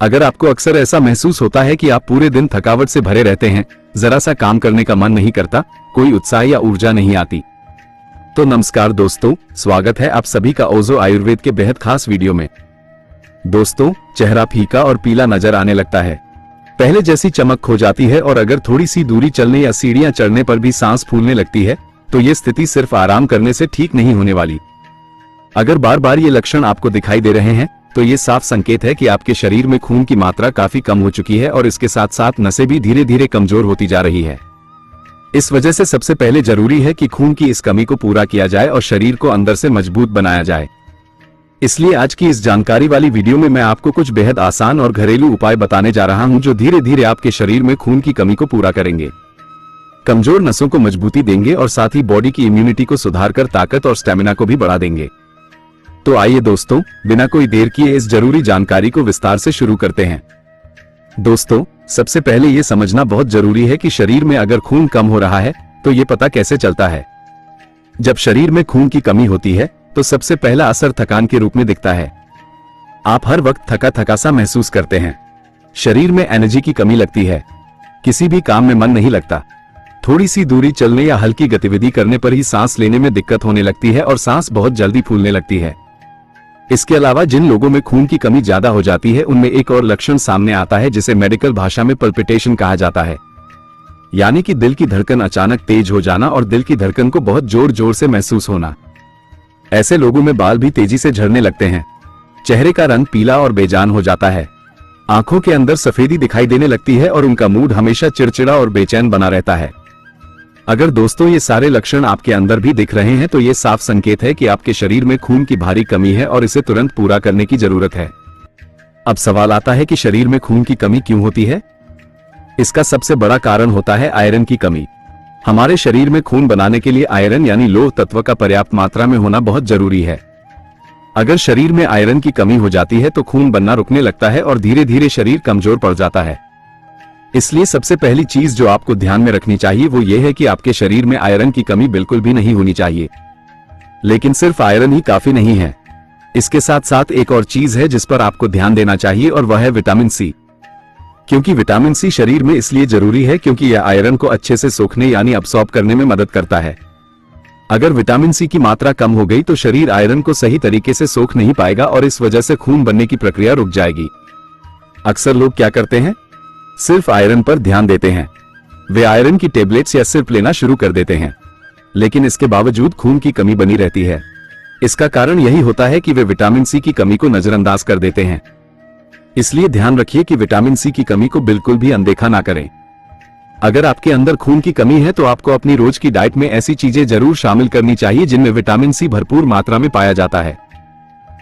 अगर आपको अक्सर ऐसा महसूस होता है कि आप पूरे दिन थकावट से भरे रहते हैं, जरा सा काम करने का मन नहीं करता, कोई उत्साह या ऊर्जा नहीं आती, तो नमस्कार दोस्तों, स्वागत है आप सभी का ओजो आयुर्वेद के बेहद खास वीडियो में। दोस्तों, चेहरा फीका और पीला नजर आने लगता है, पहले जैसी चमक खो जाती है और अगर थोड़ी सी दूरी चलने या सीढ़ियां चढ़ने पर भी सांस फूलने लगती है, तो ये स्थिति सिर्फ आराम करने से ठीक नहीं होने वाली। अगर बार बार ये लक्षण आपको दिखाई दे रहे हैं, तो ये साफ संकेत है कि आपके शरीर में खून की मात्रा काफी कम हो चुकी है और इसके साथ साथ नसें भी धीरे धीरे कमजोर होती जा रही है। इस वजह से सबसे पहले जरूरी है कि खून की इस कमी को पूरा किया जाए और शरीर को अंदर से मजबूत बनाया जाए। इसलिए आज की इस जानकारी वाली वीडियो में मैं आपको कुछ बेहद आसान और घरेलू उपाय बताने जा रहा हूं, जो धीरे धीरे आपके शरीर में खून की कमी को पूरा करेंगे, कमजोर नसों को मजबूती देंगे और साथ ही बॉडी की इम्यूनिटी को सुधारकर ताकत और स्टेमिना को भी बढ़ा देंगे। तो आइए दोस्तों, बिना कोई देर किए इस जरूरी जानकारी को विस्तार से शुरू करते हैं। दोस्तों, सबसे पहले ये समझना बहुत जरूरी है कि शरीर में अगर खून कम हो रहा है तो ये पता कैसे चलता है। जब शरीर में खून की कमी होती है तो सबसे पहला असर थकान के रूप में दिखता है। आप हर वक्त थका थका सा महसूस करते हैं, शरीर में एनर्जी की कमी लगती है, किसी भी काम में मन नहीं लगता, थोड़ी सी दूरी चलने या हल्की गतिविधि करने पर ही सांस लेने में दिक्कत होने लगती है और सांस बहुत जल्दी फूलने लगती है। इसके अलावा जिन लोगों में खून की कमी ज्यादा हो जाती है, उनमें एक और लक्षण सामने आता है जिसे मेडिकल भाषा में पल्पिटेशन कहा जाता है, यानी कि दिल की धड़कन अचानक तेज हो जाना और दिल की धड़कन को बहुत जोर जोर से महसूस होना। ऐसे लोगों में बाल भी तेजी से झड़ने लगते हैं, चेहरे का रंग पीला और बेजान हो जाता है, आंखों के अंदर सफेदी दिखाई देने लगती है और उनका मूड हमेशा चिड़चिड़ा और बेचैन बना रहता है। अगर दोस्तों ये सारे लक्षण आपके अंदर भी दिख रहे हैं तो ये साफ संकेत है कि आपके शरीर में खून की भारी कमी है और इसे तुरंत पूरा करने की जरूरत है। अब सवाल आता है कि शरीर में खून की कमी क्यों होती है? इसका सबसे बड़ा कारण होता है आयरन की कमी। हमारे शरीर में खून बनाने के लिए आयरन यानी लौह तत्व का पर्याप्त मात्रा में होना बहुत जरूरी है। अगर शरीर में आयरन की कमी हो जाती है तो खून बनना रुकने लगता है और धीरे धीरे शरीर कमजोर पड़ जाता है। इसलिए सबसे पहली चीज जो आपको ध्यान में रखनी चाहिए वो ये है कि आपके शरीर में आयरन की कमी बिल्कुल भी नहीं होनी चाहिए। लेकिन सिर्फ आयरन ही काफी नहीं है, इसके साथ साथ एक और चीज है जिस पर आपको ध्यान देना चाहिए और वह है विटामिन सी। क्योंकि विटामिन सी शरीर में इसलिए जरूरी है क्योंकि यह आयरन को अच्छे से सोखने यानी अब्सॉर्ब करने में मदद करता है। अगर विटामिन सी की मात्रा कम हो गई तो शरीर आयरन को सही तरीके से सोख नहीं पाएगा और इस वजह से खून बनने की प्रक्रिया रुक जाएगी। अक्सर लोग क्या करते हैं, सिर्फ आयरन पर ध्यान देते हैं, वे आयरन की टेबलेट्स या सिर्फ लेना शुरू कर देते हैं, लेकिन इसके बावजूद खून की कमी बनी रहती है। इसका कारण यही होता है कि वे विटामिन सी की कमी को नजरअंदाज कर देते हैं। इसलिए ध्यान रखिए कि विटामिन सी की कमी को बिल्कुल भी अनदेखा ना करें। अगर आपके अंदर खून की कमी है तो आपको अपनी रोज की डाइट में ऐसी चीजें जरूर शामिल करनी चाहिए जिनमें विटामिन सी भरपूर मात्रा में पाया जाता है।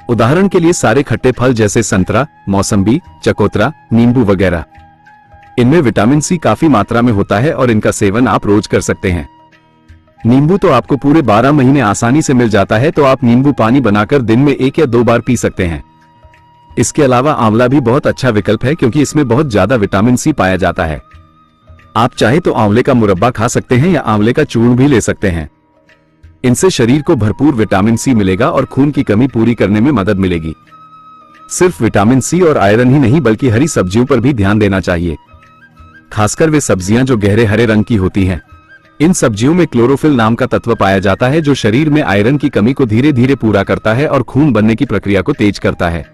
उदाहरण के लिए सारे खट्टे फल जैसे संतरा, मौसम्बी, चकोतरा, नींबू वगैरह, इनमें विटामिन सी काफी मात्रा में होता है और इनका सेवन आप रोज कर सकते हैं। नींबू तो आपको पूरे 12 महीने आसानी से मिल जाता है, तो आप नींबू पानी बनाकर दिन में 1 या 2 बार पी सकते हैं। इसके अलावा आंवला भी बहुत अच्छा विकल्प है क्योंकि इसमें बहुत ज्यादा विटामिन सी पाया जाता है। आप चाहे तो आंवले का मुरब्बा खा सकते हैं या आंवले का चूर्ण भी ले सकते हैं। इनसे शरीर को भरपूर विटामिन सी मिलेगा और खून की कमी पूरी करने में मदद मिलेगी। सिर्फ विटामिन सी और आयरन ही नहीं बल्कि हरी सब्जियों पर भी ध्यान देना चाहिए, खासकर वे सब्जियां जो गहरे हरे रंग की होती हैं। इन सब्जियों में क्लोरोफिल नाम का तत्व पाया जाता है जो शरीर में आयरन की कमी को धीरे धीरे पूरा करता है और खून बनने की प्रक्रिया को तेज करता है।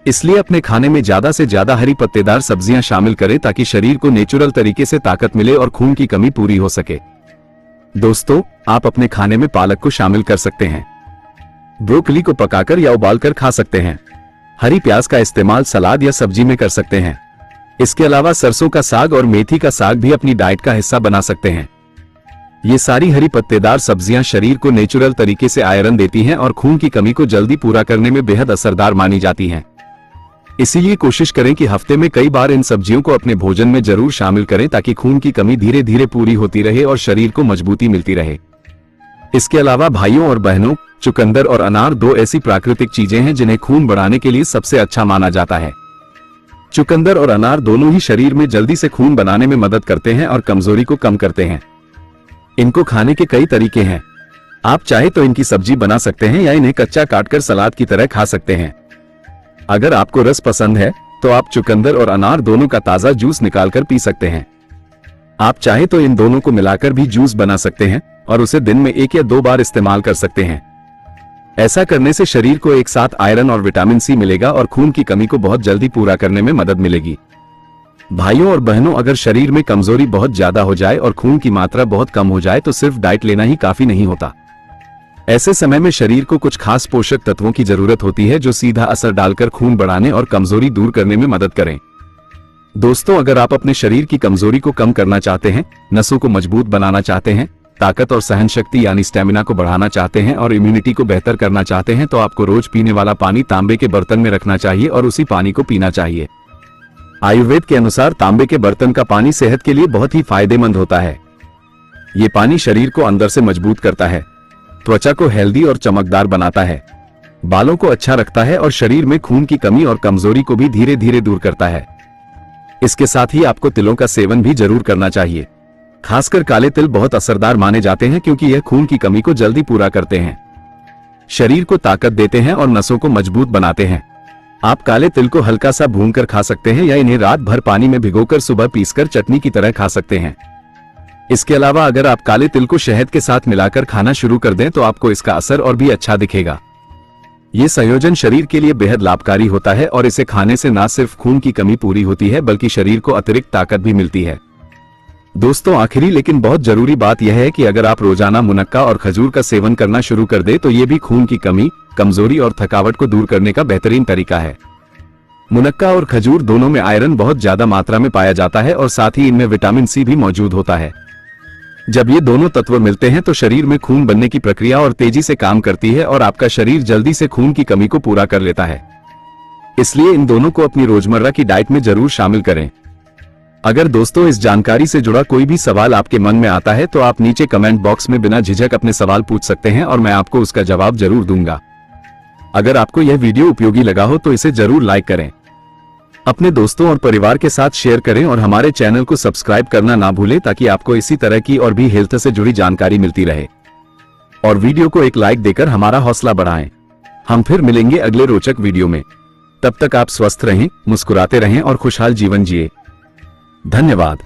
इसलिए अपने खाने में ज्यादा से ज्यादा हरी पत्तेदार सब्जियां शामिल करें ताकि शरीर को नेचुरल तरीके से ताकत मिले और खून की कमी पूरी हो सके। दोस्तों, आप अपने खाने में पालक को शामिल कर सकते हैं, ब्रोकली को पकाकर या उबालकर खा सकते हैं, हरी प्याज का इस्तेमाल सलाद या सब्जी में कर सकते हैं। इसके अलावा सरसों का साग और मेथी का साग भी अपनी डाइट का हिस्सा बना सकते हैं। ये सारी हरी पत्तेदार सब्जियां शरीर को नेचुरल तरीके से आयरन देती हैं और खून की कमी को जल्दी पूरा करने में बेहद असरदार मानी जाती हैं। इसीलिए कोशिश करें कि हफ्ते में कई बार इन सब्जियों को अपने भोजन में जरूर शामिल करें ताकि खून की कमी धीरे धीरे पूरी होती रहे और शरीर को मजबूती मिलती रहे। इसके अलावा भाइयों और बहनों, चुकंदर और अनार 2 ऐसी प्राकृतिक चीजें हैं जिन्हें खून बढ़ाने के लिए सबसे अच्छा माना जाता है। चुकंदर और अनार दोनों ही शरीर में जल्दी से खून बनाने में मदद करते हैं और कमजोरी को कम करते हैं। इनको खाने के कई तरीके हैं, आप चाहे तो इनकी सब्जी बना सकते हैं या इन्हें कच्चा काटकर सलाद की तरह खा सकते हैं। अगर आपको रस पसंद है तो आप चुकंदर और अनार दोनों का ताजा जूस निकालकर पी सकते हैं। आप चाहे तो इन दोनों को मिलाकर भी जूस बना सकते हैं और उसे दिन में 1 या 2 बार इस्तेमाल कर सकते हैं। ऐसा करने से शरीर को एक साथ आयरन और विटामिन सी मिलेगा और खून की कमी को बहुत जल्दी पूरा करने में मदद मिलेगी। भाइयों और बहनों, अगर शरीर में कमजोरी बहुत ज्यादा हो जाए और खून की मात्रा बहुत कम हो जाए तो सिर्फ डाइट लेना ही काफी नहीं होता। ऐसे समय में शरीर को कुछ खास पोषक तत्वों की जरूरत होती है जो सीधा असर डालकर खून बढ़ाने और कमजोरी दूर करने में मदद करें। दोस्तों, अगर आप अपने शरीर की कमजोरी को कम करना चाहते हैं, नसों को मजबूत बनाना चाहते हैं, ताकत और सहन शक्ति यानी स्टेमिना को बढ़ाना चाहते हैं और इम्यूनिटी को बेहतर करना चाहते हैं, तो आपको रोज पीने वाला पानी तांबे के बर्तन में रखना चाहिए और उसी पानी को पीना चाहिए। आयुर्वेद के अनुसार तांबे के बर्तन का पानी सेहत के लिए बहुत ही फायदेमंद होता है। ये पानी शरीर को अंदर से मजबूत करता है, त्वचा को हेल्दी और चमकदार बनाता है, बालों को अच्छा रखता है और शरीर में खून की कमी और कमजोरी को भी धीरे धीरे दूर करता है। इसके साथ ही आपको तिलों का सेवन भी जरूर करना चाहिए। खासकर काले तिल बहुत असरदार माने जाते हैं क्योंकि यह खून की कमी को जल्दी पूरा करते हैं, शरीर को ताकत देते हैं और नसों को मजबूत बनाते हैं। आप काले तिल को हल्का सा भूनकर खा सकते हैं या इन्हें रात भर पानी में भिगोकर सुबह पीसकर चटनी की तरह खा सकते हैं। इसके अलावा अगर आप काले तिल को शहद के साथ मिलाकर खाना शुरू कर दें तो आपको इसका असर और भी अच्छा दिखेगा। ये संयोजन शरीर के लिए बेहद लाभकारी होता है और इसे खाने से न सिर्फ खून की कमी पूरी होती है बल्कि शरीर को अतिरिक्त ताकत भी मिलती है। दोस्तों, आखिरी लेकिन बहुत जरूरी बात यह है कि अगर आप रोजाना मुनक्का और खजूर का सेवन करना शुरू कर दे तो ये भी खून की कमी, कमजोरी और थकावट को दूर करने का बेहतरीन तरीका है। मुनक्का और खजूर दोनों में आयरन बहुत ज्यादा मात्रा में पाया जाता है और साथ ही इनमें विटामिन सी भी मौजूद होता है। जब ये दोनों तत्व मिलते हैं तो शरीर में खून बनने की प्रक्रिया और तेजी से काम करती है और आपका शरीर जल्दी से खून की कमी को पूरा कर लेता है। इसलिए इन दोनों को अपनी रोजमर्रा की डाइट में जरूर शामिल करें। अगर दोस्तों इस जानकारी से जुड़ा कोई भी सवाल आपके मन में आता है तो आप नीचे कमेंट बॉक्स में बिना झिझक अपने सवाल पूछ सकते हैं और मैं आपको उसका जवाब जरूर दूंगा। अगर आपको यह वीडियो उपयोगी लगा हो तो इसे जरूर लाइक करें, अपने दोस्तों और परिवार के साथ शेयर करें और हमारे चैनल को सब्सक्राइब करना ना भूलें ताकि आपको इसी तरह की और भी हेल्थ से जुड़ी जानकारी मिलती रहे। और वीडियो को एक लाइक देकर हमारा हौसला बढ़ाएं। हम फिर मिलेंगे अगले रोचक वीडियो में। तब तक आप स्वस्थ रहें, मुस्कुराते रहें और खुशहाल जीवन जिए। धन्यवाद।